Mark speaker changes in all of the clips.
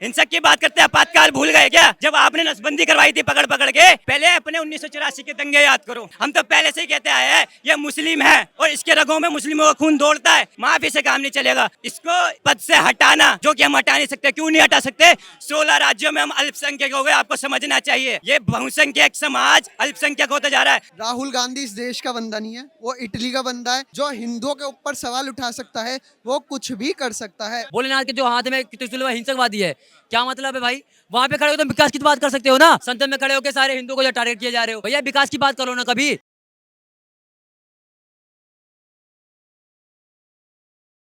Speaker 1: हिंसक की बात करते हैं, आपातकाल भूल गए क्या? जब आपने नसबंदी करवाई थी पकड़ पकड़ के, पहले अपने 1984 के दंगे याद करो। हम तो पहले से ही कहते आए हैं ये मुस्लिम है और इसके रगों में मुस्लिमों का खून दौड़ता है। माफी से काम नहीं चलेगा। इसको पद से हटाना, जो कि हम हटा नहीं सकते। क्यों नहीं हटा सकते? 16 राज्यों में हम अल्पसंख्यक हो गए, आपको समझना चाहिए। ये बहुसंख्यक समाज अल्पसंख्यक होता जा रहा है।
Speaker 2: राहुल गांधी इस देश का बंदा नहीं है, वो इटली का बंदा है। जो हिंदुओं के ऊपर सवाल उठा सकता है वो कुछ भी कर सकता है।
Speaker 3: भोलेनाथ के जो हाथ में त्रिशूल है, हिंसकवादी है। क्या मतलब है भाई? वहाँ पे खड़े हो तो विकास की बात कर सकते हो ना। संसद में खड़े होकर सारे हिंदुओं को जो टारगेट किए जा रहे हो, भैया विकास की बात करो ना कभी।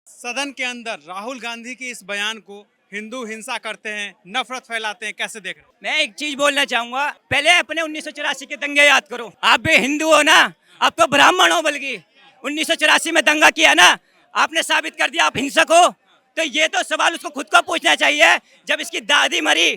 Speaker 4: सदन के अंदर राहुल गांधी के इस बयान को हिंदू हिंसा करते हैं, नफरत फैलाते हैं, कैसे देख रहे हैं?
Speaker 1: मैं एक चीज बोलना चाहूंगा, पहले अपने 1984 के दंगे याद करो। आप भी हिंदू हो ना, आप तो ब्राह्मण हो। बल्कि 1984 में दंगा किया ना, आपने साबित कर दिया आप हिंसक हो। तो ये तो सवाल उसको खुद को पूछना चाहिए। जब इसकी दादी मरी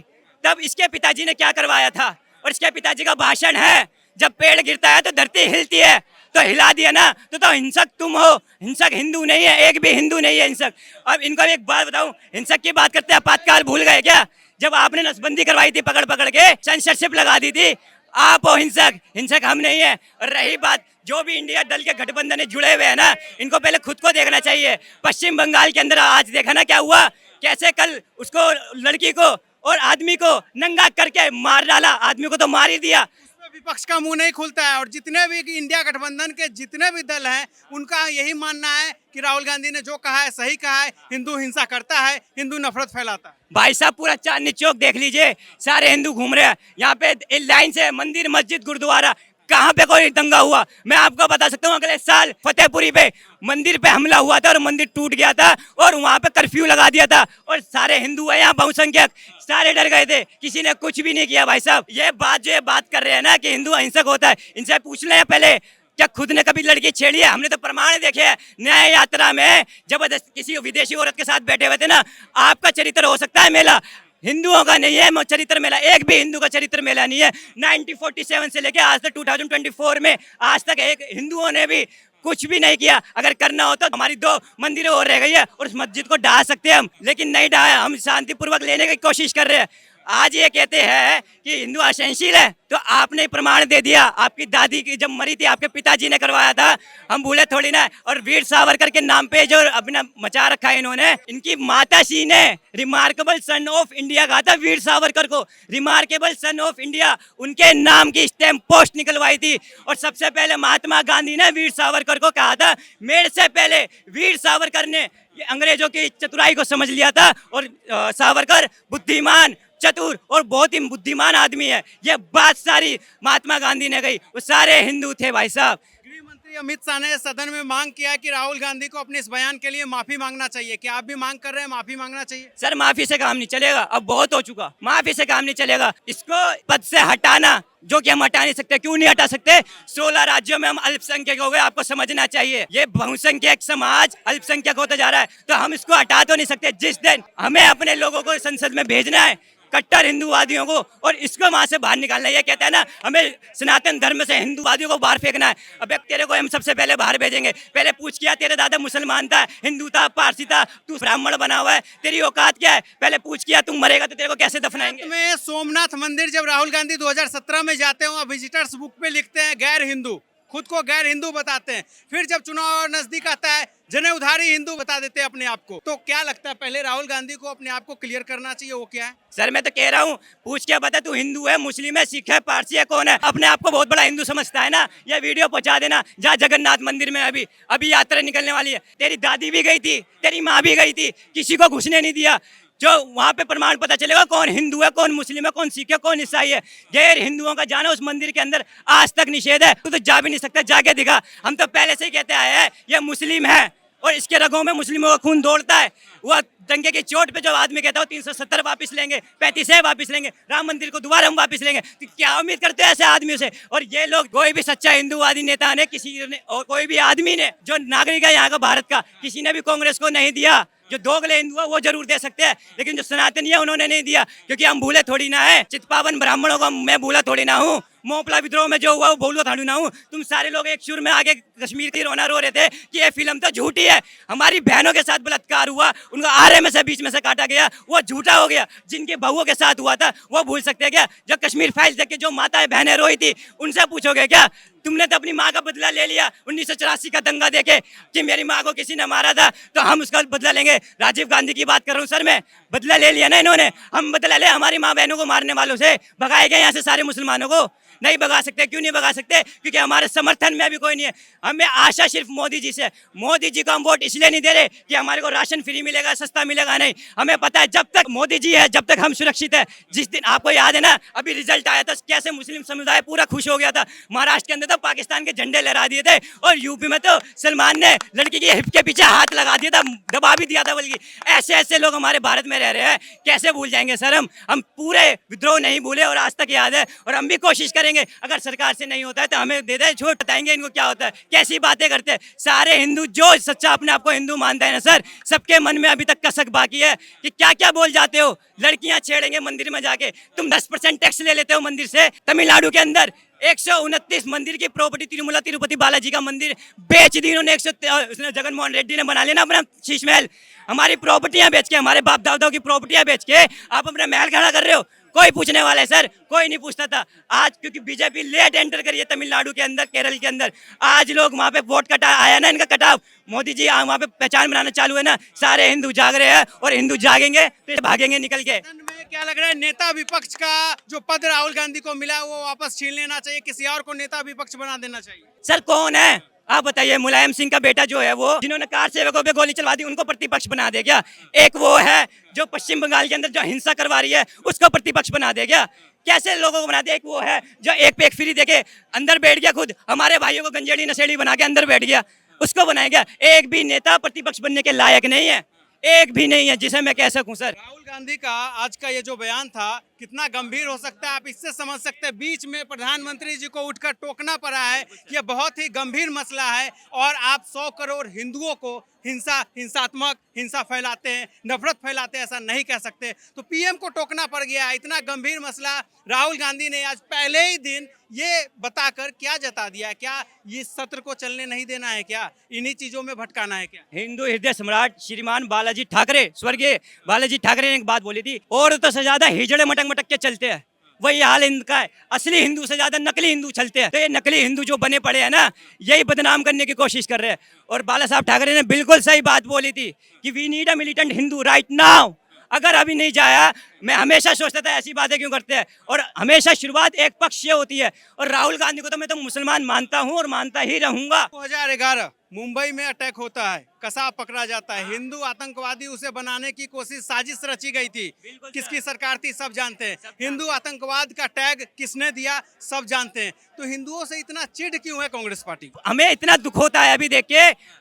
Speaker 1: तब इसके पिताजी ने क्या करवाया था, और इसके पिताजी का भाषण है जब पेड़ गिरता है तो धरती हिलती है, तो हिला दिया ना। तो हिंसक तुम हो, हिंसक हिंदू नहीं है। एक भी हिंदू नहीं है हिंसक। अब इनको एक बात बताऊं, हिंसक की बात करते हैं, आपातकाल भूल गए क्या? जब आपने नसबंदी करवाई थी पकड़ पकड़ के, सेंसरशिप लगा दी थी, आप हो हिंसक। हिंसक हम नहीं है। और रही बात जो भी इंडिया दल के गठबंधन में जुड़े हुए हैं ना, इनको पहले खुद को देखना चाहिए। पश्चिम बंगाल के अंदर आज देखा ना क्या हुआ, कैसे कल उसको लड़की को और आदमी को नंगा करके मार डाला। आदमी को तो मार ही दिया।
Speaker 4: इसमें विपक्ष का मुंह नहीं खुलता है और जितने भी इंडिया गठबंधन के जितने भी दल हैं उनका यही मानना है कि राहुल गांधी ने जो कहा है सही कहा है। हिंदू हिंसा करता है, हिंदू नफरत फैलाता है।
Speaker 1: भाई साहब पूरा चांदनी चौक देख लीजिए, सारे हिंदू घूम रहे हैं यहाँ पे। एक लाइन से मंदिर मस्जिद गुरुद्वारा, कहाँ पे कोई दंगा हुआ? मैं आपको बता सकता हूँ, अगले साल फतेहपुरी पे मंदिर पे हमला हुआ था और मंदिर टूट गया था और वहाँ पे कर्फ्यू लगा दिया था। और सारे हिंदू है यहाँ बहुसंख्यक, सारे डर गए थे, किसी ने कुछ भी नहीं किया। भाई साहब ये बात कर रहे हैं ना कि हिंदू अहिंसक होता है, इनसे पूछ लें पहले, क्या खुद ने कभी लड़की छेड़ी है? हमने तो प्रमाण देखे हैं। न्याय यात्रा में जबरदस्त किसी विदेशी औरत के साथ बैठे हुए थे ना। आपका चरित्र हो सकता है मेला, हिंदुओं का नहीं है चरित्र मेला। एक भी हिंदू का चरित्र मेला नहीं है। 1947 से लेके आज तक 2024 में आज तक एक हिंदुओं ने भी कुछ भी नहीं किया। अगर करना हो तो हमारी 2 मंदिरें और रह गई है और उस मस्जिद को ढा सकते हैं हम, लेकिन नहीं ढाया। हम शांतिपूर्वक लेने की कोशिश कर रहे हैं। आज ये कहते हैं कि हिंदू असहनशील है, तो आपने प्रमाण दे दिया। आपकी दादी की जब मरी थी आपके पिताजी ने करवाया था, हम भूले थोड़ी ना। और वीर सावरकर के नाम पे जो अपना मचा रखा है इन्होंने, इनकी माता श्री ने रिमार्केबल सन ऑफ इंडिया कहा था वीर सावरकर को। रिमार्केबल सन ऑफ इंडिया उनके नाम की स्टैम्प पोस्ट निकलवाई थी। और सबसे पहले महात्मा गांधी ने वीर सावरकर को कहा था, मेरे से पहले वीर सावरकर ने अंग्रेजों की चतुराई को समझ लिया था। और सावरकर बुद्धिमान, चतुर और बहुत ही बुद्धिमान आदमी है। ये बात सारी महात्मा गांधी ने कही। वो सारे हिंदू थे भाई साहब।
Speaker 4: गृह मंत्री अमित शाह ने सदन में मांग किया कि राहुल गांधी को अपने इस बयान के लिए माफी मांगना चाहिए। क्या आप भी मांग कर रहे हैं माफी मांगना चाहिए?
Speaker 1: सर माफी से काम नहीं चलेगा, अब बहुत हो चुका। माफी से काम नहीं चलेगा। इसको पद से हटाना, जो कि हम हटा नहीं सकते। क्यों नहीं हटा सकते? 16 राज्यों में हम अल्पसंख्यक हो गए, आपको समझना चाहिए। ये बहुसंख्यक समाज अल्पसंख्यक होता जा रहा है, तो हम इसको हटा तो नहीं सकते। जिस दिन हमें अपने लोगों को संसद में भेजना है, कट्टर हिंदूवादियों को, और इसको वहां से बाहर निकालना है। ये कहता है ना हमें सनातन धर्म से हिंदूवादियों को बाहर फेंकना है। अब तेरे को हम सबसे पहले बाहर भेजेंगे। पहले पूछ किया, तेरे दादा मुसलमान था, हिंदू था, पारसी था, तू ब्राह्मण बना हुआ है, तेरी औकात क्या है? पहले पूछ किया, तुम मरेगा तो तेरे को कैसे दफनाएंगे?
Speaker 4: में सोमनाथ मंदिर जब राहुल गांधी 2017 में जाते हैं, विजिटर्स बुक पे लिखते हैं गैर हिंदू, खुद को गैर हिंदू बताते हैं। फिर जब चुनाव नजदीक आता है जनेऊधारी हिंदू बता देते हैं अपने आप को। तो क्या लगता है पहले राहुल गांधी को अपने आप को क्लियर करना चाहिए, वो क्या है?
Speaker 1: सर मैं तो कह रहा हूँ, पूछ क्या बता, तू हिंदू है, मुस्लिम है, सिख है, पारसी है, कौन है? अपने आप को बहुत बड़ा हिंदू समझता है ना। ये वीडियो पहुंचा देना। जहाँ जगन्नाथ मंदिर में अभी यात्रा निकलने वाली है, तेरी दादी भी गई थी, तेरी माँ भी गई थी, किसी को घुसने नहीं दिया। जो वहाँ पे प्रमाण पता चलेगा कौन हिंदू है, कौन मुस्लिम है, कौन सिख है, कौन ईसाई है। गैर हिंदुओं का जाना उस मंदिर के अंदर आज तक निषेध है। तू तो जा भी नहीं सकता, जाके दिखा। हम तो पहले से ही कहते आए हैं ये मुस्लिम है और इसके रगों में मुस्लिमों का खून दौड़ता है। वह दंगे की चोट पे जो आदमी कहता है 370 वापस लेंगे, 35 वापस लेंगे, राम मंदिर को दोबारा हम वापस लेंगे, तो क्या उम्मीद करते हैं ऐसे आदमियों से? और ये लोग, कोई भी सच्चा हिंदूवादी नेता ने, किसी ने, और कोई भी आदमी ने, जो नागरिक है यहाँ का भारत का, किसी ने भी कांग्रेस को नहीं दिया। जो दोगले हिंदू है वो जरूर दे सकते हैं, लेकिन जो सनातनी है उन्होंने नहीं दिया। क्योंकि हम भूले थोड़ी ना है, चितपावन ब्राह्मणों को मैं भूला थोड़ी ना हूँ। मोपला विद्रोह में जो हुआ वो बोलो थाड़ू ना हूँ। तुम सारे लोग एक सुर में आगे कश्मीर की रोना रो रहे थे कि ये फिल्म तो झूठी है। हमारी बहनों के साथ बलात्कार हुआ, उनको आरे में से बीच में से काटा गया, वो झूठा हो गया। जिनके बहुओं के साथ हुआ था वो भूल सकते हैं क्या? जो कश्मीर फाइल्स देख के जो माताएं बहनें रोई थी उनसे पूछोगे क्या? तुमने तो अपनी माँ का बदला ले लिया 1984 का दंगा देके कि मेरी माँ को किसी ने मारा था तो हम उसका बदला लेंगे। राजीव गांधी की बात कर रहा हूँ सर, मैं बदला ले लिया ना इन्होंने, हम बदला ले। हमारी माँ बहनों को मारने वालों से भगाए गए यहाँ से सारे मुसलमानों को। नहीं भगा सकते, क्यों नहीं भगा सकते? क्योंकि हमारे समर्थन में अभी कोई नहीं है। हमें आशा सिर्फ मोदी जी से। मोदी जी को हम वोट इसलिए नहीं दे रहे कि हमारे को राशन फ्री मिलेगा, सस्ता मिलेगा, नहीं। हमें पता है जब तक मोदी जी है जब तक हम सुरक्षित है। जिस दिन आपको याद है ना अभी रिजल्ट आया था कैसे मुस्लिम समुदाय पूरा खुश हो गया था। महाराष्ट्र के अंदर तो पाकिस्तान के झंडे लहरा दिए थे और यूपी में तो सलमान ने लड़की की हिप के पीछे हाथ लगा दिया था, दबा भी दिया था। बल्कि ऐसे ऐसे लोग हमारे भारत में रह रहे हैं, कैसे भूल जाएंगे सर? हम पूरे विद्रोह नहीं भूले और आज तक याद है और हम भी कोशिश करेंगे। अगर सरकार से नहीं होता है तो हमें दे दे, छूट बताएंगे इनको क्या होता है, कैसी बातें करते हैं। सारे हिंदू जो सच्चा अपने आप को हिंदू मानता है ना सर, सबके मन में अभी तक कसक बाकी है कि क्या क्या बोल जाते हो। लड़कियां छेड़ेंगे मंदिर में जाके, तुम 10% टैक्स ले लेते हो मंदिर से। तमिलनाडु के अंदर 129 मंदिर की प्रॉपर्टी तिरुमला तिरुपति बालाजी का मंदिर बेच दी उन्होंने। उसने जगनमोहन रेड्डी ने बना लिया ना अपना शीश महल। हमारी प्रॉपर्टियां बेच के, हमारे बाप दादाओं की प्रॉपर्टियां बेच के आप अपना महल खड़ा कर रहे हो। कोई पूछने वाला है सर? कोई नहीं पूछता था। आज क्योंकि बीजेपी लेट एंटर करी है तमिलनाडु के अंदर, केरल के अंदर, आज लोग वहां पे वोट कटा आया ना इनका कटाव। मोदी जी वहां पे पहचान बनाना चालू है ना, सारे हिंदू जाग रहे हैं और हिंदू जागेंगे तो भागेंगे निकल के।
Speaker 4: में क्या लग रहा है, नेता विपक्ष का जो पद राहुल गांधी को मिला वो वापस छीन लेना चाहिए, किसी और को नेता विपक्ष बना देना चाहिए?
Speaker 1: सर कौन है आप बताइए? मुलायम सिंह का बेटा जो है वो जिन्होंने कार सेवकों पे गोली चलवा दी उनको प्रतिपक्ष बना दे क्या? एक वो है जो पश्चिम बंगाल के अंदर जो हिंसा करवा रही है उसको प्रतिपक्ष बना दे क्या? कैसे लोगों को बना दे? एक वो है जो एक पे एक फ्री देके अंदर बैठ गया, खुद हमारे भाइयों को गंजेड़ी नशेड़ी बना के अंदर बैठ गया, उसको बनाएगा। एक भी नेता प्रतिपक्ष बनने के लायक नहीं है, एक भी नहीं है जिसे मैं कह सकूं सर।
Speaker 4: राहुल गांधी का आज का ये जो बयान था कितना गंभीर हो सकता है आप इससे समझ सकते हैं। बीच में प्रधानमंत्री जी को उठकर टोकना पड़ा है, ये बहुत ही गंभीर मसला है और आप 100 करोड़ हिंदुओं को हिंसात्मक हिंसा फैलाते हैं, नफरत फैलाते हैं, ऐसा नहीं कह सकते। तो पीएम को टोकना पड़ गया है। इतना गंभीर मसला राहुल गांधी ने आज पहले ही दिन ये बताकर क्या जता दिया है? क्या इस सत्र को चलने नहीं देना है? क्या इन्हीं चीजों में भटकाना है? क्या
Speaker 1: हिंदू हृदय सम्राट श्रीमान बालाजी ठाकरे, स्वर्गीय बालाजी ठाकरे ने एक बात बोली थी, औरतों से ज्यादा हिजड़े मटक मटक के चलते हैं। वही हाल इनका है। असली हिंदू से ज्यादा नकली हिंदू चलते हैं। तो ये नकली हिंदू जो बने पड़े हैं ना, यही बदनाम करने की कोशिश कर रहे हैं। और बाला साहब ठाकरे ने बिल्कुल सही बात बोली थी कि we need a militant Hindu right now. अगर अभी नहीं जाया, मैं हमेशा सोचता था ऐसी बातें क्यों करते हैं, और हमेशा शुरुआत एक पक्ष से होती है। और राहुल गांधी को तो मैं तो मुसलमान मानता हूं और मानता ही रहूंगा।
Speaker 4: 2011 मुंबई में अटैक होता है, कसाब पकड़ा जाता है, हिंदू आतंकवादी उसे बनाने की कोशिश, साजिश रची गई थी। किसकी सरकार थी सब जानते हैं। हिंदू आतंकवाद का टैग किसने दिया सब जानते हैं। तो हिंदुओं से इतना चिढ़ क्यों है कांग्रेस पार्टी?
Speaker 1: हमें इतना दुख होता है अभी देख के।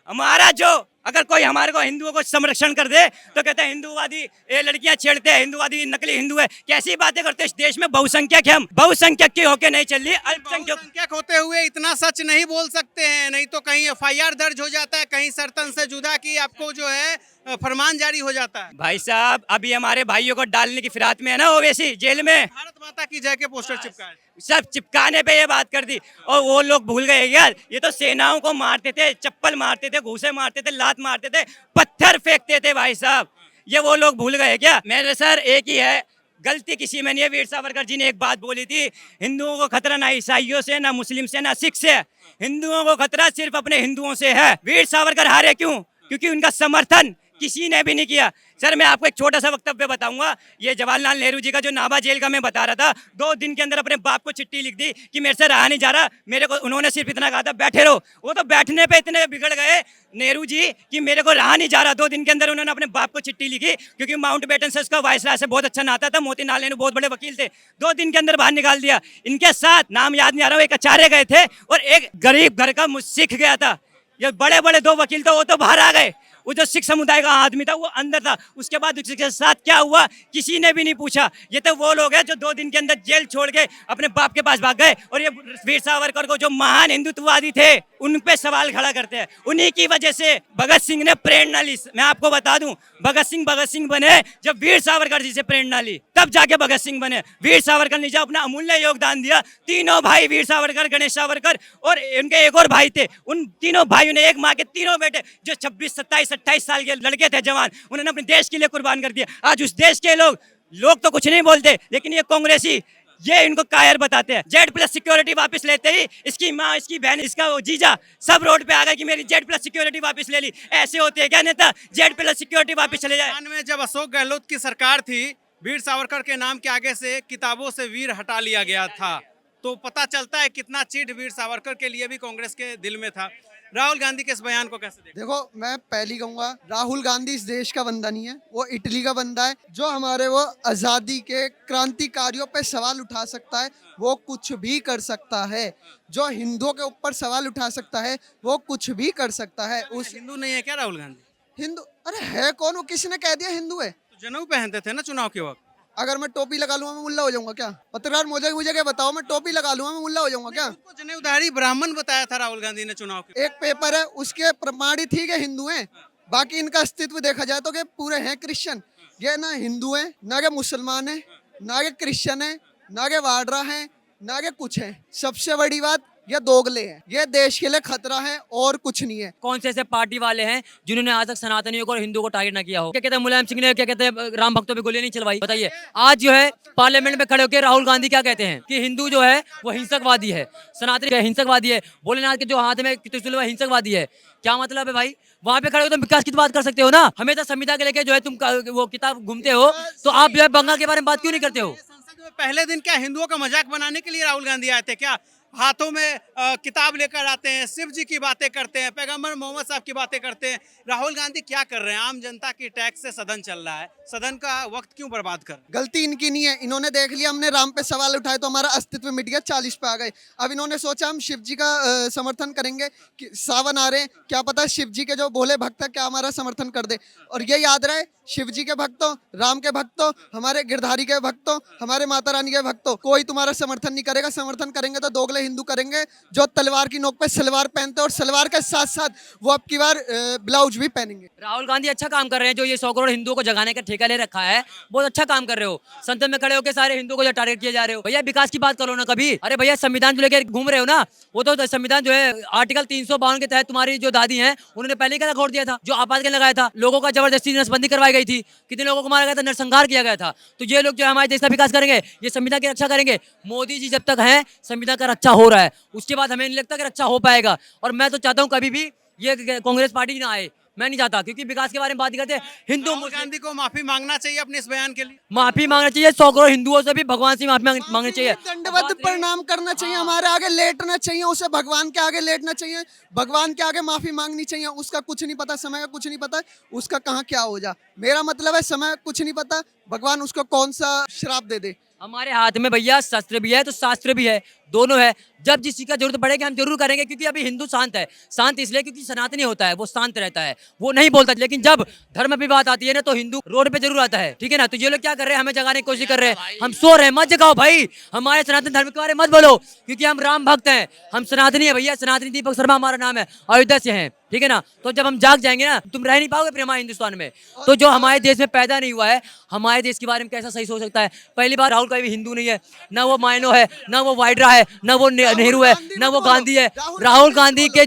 Speaker 1: हमारा जो अगर कोई हमारे को हिंदुओं को संरक्षण कर दे तो कहते हैं हिंदूवादी, ये लड़कियां छेड़ते हैं, हिंदूवादी नकली हिंदू है। कैसी बातें करते हैं? इस देश में बहुसंख्यक है, हम बहुसंख्यक की होके नहीं चल रही,
Speaker 4: अल्पसंख्यक होते हुए इतना सच नहीं बोल सकते हैं, नहीं तो कहीं एफआईआर दर्ज हो जाता है, कहीं सरतन से जुदा की आपको जो है फरमान जारी हो जाता है।
Speaker 1: भाई साहब अभी हमारे भाइयों को डालने की फिराक में है ना ओवैसी जेल में,
Speaker 4: भारत माता की जय के पोस्टर चिपकाए,
Speaker 1: सब चिपकाने पे ये बात कर दी। और वो लोग भूल गए यार, ये तो सेनाओं को मारते थे, चप्पल मारते थे, घूसे मारते थे, लात मारते थे, पत्थर फेंकते थे। भाई साहब ये वो लोग भूल गए क्या? मेरे सर एक ही है, गलती किसी में नहीं है। वीर सावरकर जी ने एक बात बोली थी, हिंदुओं को खतरा ना ईसाइयों से, ना मुस्लिम से, ना सिख से, हिंदुओं को खतरा सिर्फ अपने हिंदुओं से है। वीर सावरकर हारे क्यों? क्योंकि उनका समर्थन किसी ने भी नहीं किया। सर मैं आपको एक छोटा सा वक्तव्य बताऊंगा। ये जवाहरलाल नेहरू जी का जो नाभा जेल का मैं बता रहा था, 2 दिन के अंदर अपने बाप को चिट्ठी लिख दी कि मेरे से रहा नहीं जा रहा, मेरे को उन्होंने सिर्फ इतना कहा था बैठे रहो। वो तो बैठने पे इतने बिगड़ गए नेहरू जी कि मेरे को रहा नहीं जा रहा। 2 दिन के अंदर उन्होंने अपने बाप को चिट्ठी लिखी, क्योंकि माउंट बेटन से उसका वायसराय से बहुत अच्छा नाता था। मोतीलाल नेहरू बहुत बड़े वकील थे, 2 दिन के अंदर बाहर निकाल दिया। इनके साथ नाम याद नहीं आ रहा हूँ, एक आचार्य गए थे और एक गरीब घर का सिख गया था। ये बड़े बड़े 2 वकील थे, वो तो बाहर आ गए। वो जो सिख समुदाय का आदमी था वो अंदर था। उसके बाद उसके साथ क्या हुआ किसी ने भी नहीं पूछा। ये तो वो लोग हैं जो 2 दिन के अंदर जेल छोड़ के अपने बाप के पास भाग गए। और ये वीर सावरकर को जो महान हिंदुत्ववादी थे उन पे सवाल खड़ा करते हैं। उन्हीं की वजह से भगत सिंह ने प्रेरणा ली। मैं आपको बता दूं, भगत सिंह बने जब वीर सावरकर जी से प्रेरणा ली, तब जाके भगत सिंह बने। वीर सावरकर ने जो अपना अमूल्य योगदान दिया, तीनों भाई वीर सावरकर, गणेश सावरकर और उनके एक और भाई थे, उन तीनों भाइयों ने एक माँ के तीनों बेटे जो 26, 27, 28 साल के लड़के थे जवान, उन्होंने अपने देश के लिए कुर्बान कर दिया। आज उस देश के लोग तो कुछ नहीं बोलते, लेकिन ये कांग्रेसी ये इनको कायर बताते हैं। Z+ सिक्योरिटी वापस लेते ही इसकी माँ, इसकी बहन, इसका वो जीजा सब रोड पे आ गए कि मेरी Z+ सिक्योरिटी वापस ले ली। ऐसे होते हैं क्या नेता? Z+ सिक्योरिटी वापस चले जाए।
Speaker 4: में जब अशोक गहलोत की सरकार थी, वीर सावरकर के नाम के आगे से किताबों से वीर हटा लिया गया था, तो पता चलता है कितना चिढ़ वीर सावरकर के लिए भी कांग्रेस के दिल में था। राहुल गांधी के इस बयान को कैसे देखते?
Speaker 2: देखो, मैं पहली कहूंगा, राहुल गांधी इस देश का बंदा नहीं है, वो इटली का बंदा है। जो हमारे वो आज़ादी के क्रांतिकारियों पे सवाल उठा सकता है वो कुछ भी कर सकता है। जो हिंदुओं के ऊपर सवाल उठा सकता है वो कुछ भी कर सकता है। उस
Speaker 4: हिंदू नहीं है क्या राहुल गांधी?
Speaker 2: हिंदू, अरे है कौन? वो किसने कह दिया हिंदू है?
Speaker 4: तो जनेऊ पहनते थे ना चुनाव के वक्त।
Speaker 2: अगर मैं टोपी लगा लूंगा मैं मुल्ला हो जाऊंगा क्या? पत्रकार मुझे क्या बताओ, मैं टोपी लगा लूंगा मैं मुल्ला हो जाऊंगा क्या?
Speaker 4: उनको जनेऊधारी ब्राह्मण बताया था राहुल गांधी ने चुनाव के।
Speaker 2: एक पेपर है उसके प्रमाणित ही के हिंदू हैं, बाकी इनका अस्तित्व देखा जाए तो के पूरे हैं क्रिश्चियन। ये ना हिंदू हैं, ना के मुसलमान हैं, ना के क्रिश्चियन हैं, ना के वाडरा हैं, ना के कुछ हैं। सबसे बड़ी बात, ये दोगले हैं। ये देश के लिए खतरा है और कुछ नहीं है।
Speaker 3: कौन से ऐसे पार्टी वाले हैं जिन्होंने आज तक सनातनियों को और हिंदू को टारगेट ना किया हो? क्या कहते हैं मुलायम सिंह ने, क्या कहते हैं राम भक्तों पे गोली नहीं चलवाई? बताइए। आज जो है पार्लियामेंट में खड़े होकर राहुल गांधी क्या कहते हैं कि हिंदू जो है वो हिंसकवादी है, सनातनी हिंसकवादी है, भोलेनाथ के जो हाथ में त्रिशूल है हिंसकवादी है। क्या मतलब है भाई? वहाँ पे खड़े हो तो विकास की बात कर सकते हो ना। हमेशा संविधान के लेके जो है तुम वो किताब घूमते हो, तो आप जो है बंगाल के बारे में बात क्यों नहीं करते हो?
Speaker 4: संसद में पहले दिन क्या हिंदुओं का मजाक बनाने के लिए राहुल गांधी आए थे क्या? हाथों में किताब लेकर आते हैं, शिव जी की बातें करते हैं, पैगंबर मोहम्मद साहब की बातें करते हैं। राहुल गांधी क्या कर रहे हैं? आम जनता की टैक्स से सदन चल रहा है, सदन का वक्त क्यों बर्बाद कर?
Speaker 2: गलती इनकी नहीं है। इन्होंने देख लिया हमने राम पे सवाल उठाए तो हमारा अस्तित्व मिट गया, 40 पे आ गए। अब इन्होंने सोचा हम शिव जी का समर्थन करेंगे, कि सावन आ रहे हैं, क्या पता शिव जी के जो भोले भक्त है क्या हमारा समर्थन कर दे। और ये याद रहे, शिव जी के भक्तों, राम के भक्तों, हमारे गिरधारी के भक्तों, हमारे माता रानी के भक्तों, कोई तुम्हारा समर्थन नहीं करेगा। समर्थन करेंगे तो दोगले हिंदू करेंगे जो तलवार की नोक पे सलवार पहनते हैं और सलवार के साथ साथ वो अब की बार ब्लाउज भी पहनेंगे।
Speaker 3: राहुल गांधी अच्छा काम कर रहे हैं, जो ये 100 करोड़ हिंदुओं को जगाने का ठेका ले रखा है, बहुत अच्छा काम कर रहे हो। संसद में खड़े होकर सारे हिंदुओं को जो टारगेट किए जा रहे हो, भैया विकास की बात करो ना कभी। अरे भैया संविधान जो लेकर घूम रहे हो ना, वो तो संविधान जो है आर्टिकल 352 के तहत तुम्हारी जो दादी हैं उन्होंने पहले ही खोल दिया था, जो आपातकाल लगाया था, लोगों का जबरदस्ती नसबंदी करवाई गई थी, कितने लोगों को मारा गया था, नरसंहार किया गया था। तो ये लोग जो है हमारे देश का विकास करेंगे, ये संविधान की रक्षा करेंगे। मोदी जी जब तक हैं संविधान का रक्षा हो रहा है, उसके बाद हमें नहीं लगता कि रक्षा हो पाएगा। और मैं तो चाहता हूँ कभी भी ये कांग्रेस पार्टी ना आए, मैं नहीं चाहता, क्योंकि विकास के बारे में बात करते हैं। हिंदू
Speaker 4: राहुल गांधी को माफी मांगना चाहिए अपने इस बयान के लिए।
Speaker 3: माफी मांगना चाहिए, 100 करोड़ हिंदुओं से भी भगवान से माफी मांगनी चाहिए,
Speaker 2: दंडवत प्रणाम करना चाहिए, हमारे आगे लेटना चाहिए, उसे भगवान के आगे लेटना चाहिए, भगवान के आगे माफी मांगनी चाहिए। उसका कुछ नहीं पता, समय का कुछ नहीं पता, उसका कहाँ क्या हो जा। मेरा मतलब है समय कुछ नहीं पता, भगवान उसको कौन सा श्राप दे दे।
Speaker 3: हमारे हाथ में भैया शस्त्र भी है तो शास्त्र भी है, दोनों है। जब जिस चीज का जरूरत पड़ेगी हम जरूर करेंगे, क्योंकि अभी हिंदू शांत है। शांत इसलिए क्योंकि सनातनी होता है, वो शांत रहता है, वो नहीं बोलता। लेकिन जब धर्म की बात आती है ना, तो हिंदू रोड पे जरूर आता है, ठीक है ना। तो ये लोग क्या कर रहे हैं, हमें जगाने की कोशिश कर रहे हैं। हम सो रहे हैं, मत जगाओ भाई, हमारे सनातन धर्म के बारे में मत बोलो, क्योंकि हम राम भक्त हैं, हम सनातनी है भैया। सनातनी दीपक शर्मा हमारा नाम है, अयोध्या से हैं, ठीक है ना। तो जब हम जाग जाएंगे ना, तुम रह नहीं पाओगे फिर हमारे हिंदुस्तान में। तो जो हमारे देश में पैदा नहीं हुआ है, हमारे देश के बारे में कैसा सही सोच सकता है? पहली बार राहुल कभी हिंदू नहीं है, ना वो मायनो है, ना वो वाइड्रा है, ना वो नेहरू है, ना वो गांधी है। राहुल गांधी के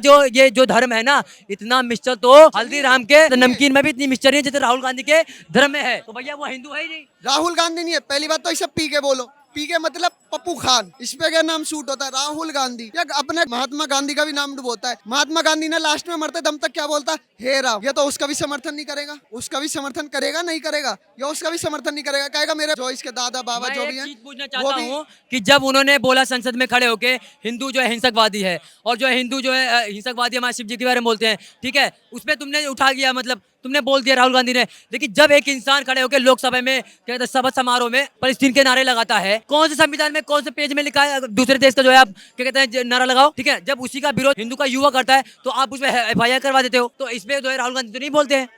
Speaker 3: जो धर्म है ना, इतना मिक्सचर तो हल्दीराम के नमकीन में भी इतनी मिक्सचर है जितने राहुल गांधी के धर्म में है। तो भैया वो हिंदू है ही नहीं।
Speaker 2: राहुल गांधी नहीं है, पहली बात तो इसे पी के बोलो। पी के मतलब पप्पू खान, इस पे क्या नाम शूट होता है, राहुल गांधी। या अपने महात्मा गांधी का भी नाम डुबोता है। महात्मा गांधी ने लास्ट में मरते दम तक क्या बोलता, हे राम। ये तो उसका भी समर्थन नहीं करेगा, उसका भी समर्थन करेगा नहीं करेगा, या उसका भी समर्थन नहीं करेगा, कहेगा मेरे जो इसके दादा बाबा जो भी है।
Speaker 3: पूछना चाहता हूँ कि जब उन्होंने बोला संसद में खड़े होके हिंदू जो है हिंसकवादी है, और जो है हिंदू जो है हिंसकवादी हमारे शिव जी के बारे में बोलते हैं, ठीक है, उसमें तुमने उठा दिया, मतलब तुमने बोल दिया राहुल गांधी ने। लेकिन जब एक इंसान खड़े होकर लोकसभा में क्या कहते हैं शपथ समारोह में फलस्तीन के नारे लगाता है, कौन से संविधान में कौन से पेज में लिखा है दूसरे देश का जो है आप क्या कहते हैं नारा लगाओ, ठीक है। जब उसी का विरोध हिंदू का युवा करता है तो आप उसमें FIR करवा देते हो। तो इसमें जो है राहुल गांधी तो नहीं बोलते हैं।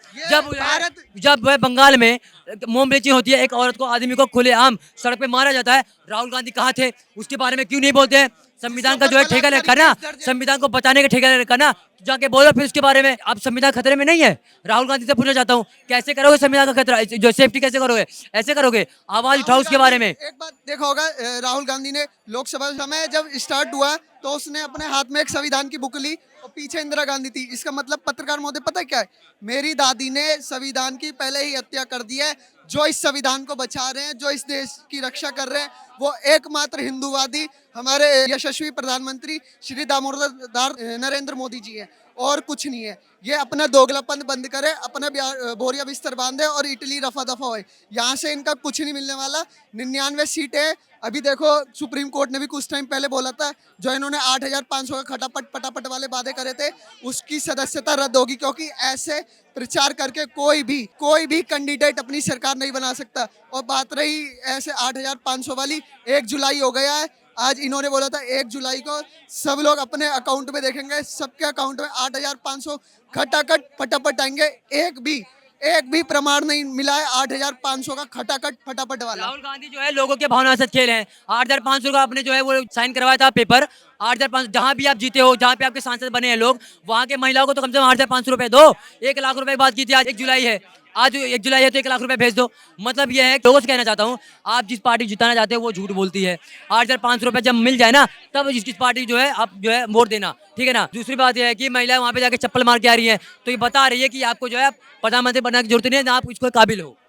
Speaker 3: जब वह बंगाल में मोमबत्ती होती है, एक औरत को, आदमी को खुलेआम सड़क पे मारा जाता है, राहुल गांधी कहाँ थे, उसके बारे में क्यों नहीं बोलते हैं? संविधान का जो है ठेका लेकर ना, संविधान को बचाने का ठेका लेकर ना, जाके बोलो फिर उसके बारे में। अब संविधान खतरे में नहीं है। राहुल गांधी से पूछना चाहता हूँ, कैसे करोगे संविधान का खतरा, जो सेफ्टी कैसे करोगे? ऐसे करोगे? आवाज उठाओ उसके बारे में।
Speaker 2: एक बात देखा होगा, राहुल गांधी ने लोकसभा समय जब स्टार्ट हुआ तो उसने अपने हाथ में एक संविधान की बुक ली और पीछे इंदिरा गांधी थी। इसका मतलब पत्रकार महोदय पता है क्या है? मेरी दादी ने संविधान की पहले ही हत्या कर दी है। जो इस संविधान को बचा रहे हैं, जो इस देश की रक्षा कर रहे हैं, वो एकमात्र हिंदूवादी हमारे यशस्वी प्रधानमंत्री श्री दामोदर नरेंद्र मोदी जी है, और कुछ नहीं है। ये अपना दोगलापन बंद करे, अपना बोरिया बिस्तर बांधे और इटली रफा दफा होए। यहाँ से इनका कुछ नहीं मिलने वाला। 99 सीटें अभी देखो, सुप्रीम कोर्ट ने भी कुछ टाइम पहले बोला था, जो इन्होंने 8500 का खटापट पटापट वाले वादे करे थे, उसकी सदस्यता रद्द होगी, क्योंकि ऐसे प्रचार करके कोई भी कैंडिडेट अपनी सरकार नहीं बना सकता। और बात रही ऐसे 8500 वाली, 1 जुलाई हो गया है, आज इन्होंने बोला था 1 जुलाई को सब लोग अपने अकाउंट में देखेंगे, सबके अकाउंट में 8500 खटाखट फटाफट आएंगे। एक भी प्रमाण नहीं मिला है 8500 का खटाखट फटाफट वाला।
Speaker 3: राहुल गांधी जो है लोगों के भावना से खेल हैं। 8500 का आपने जो है वो साइन करवाया था पेपर। 8500, जहां भी आप जीते हो, जहां पे आपके सांसद बने हैं लोग, वहां के महिलाओं को तो कम से कम 8500 रुपए दो। 1 लाख रुपए की बात की थी, आज 1 जुलाई है, आज 1 जुलाई है तो 1 लाख रुपए भेज दो। मतलब ये है, लोगों से कहना चाहता हूँ, आप जिस पार्टी जिताना चाहते हो वो झूठ बोलती है। 8500 रुपए जब मिल जाए ना, तब जिस पार्टी जो है आप जो है वोट देना, ठीक है ना। दूसरी बात यह है कि महिलाएं वहां पे जाके चप्पल मार के आ रही है, तो ये बता रही है कि आपको जो है प्रधानमंत्री बनने की जरूरत नहीं है, ना आप इसको काबिल हो।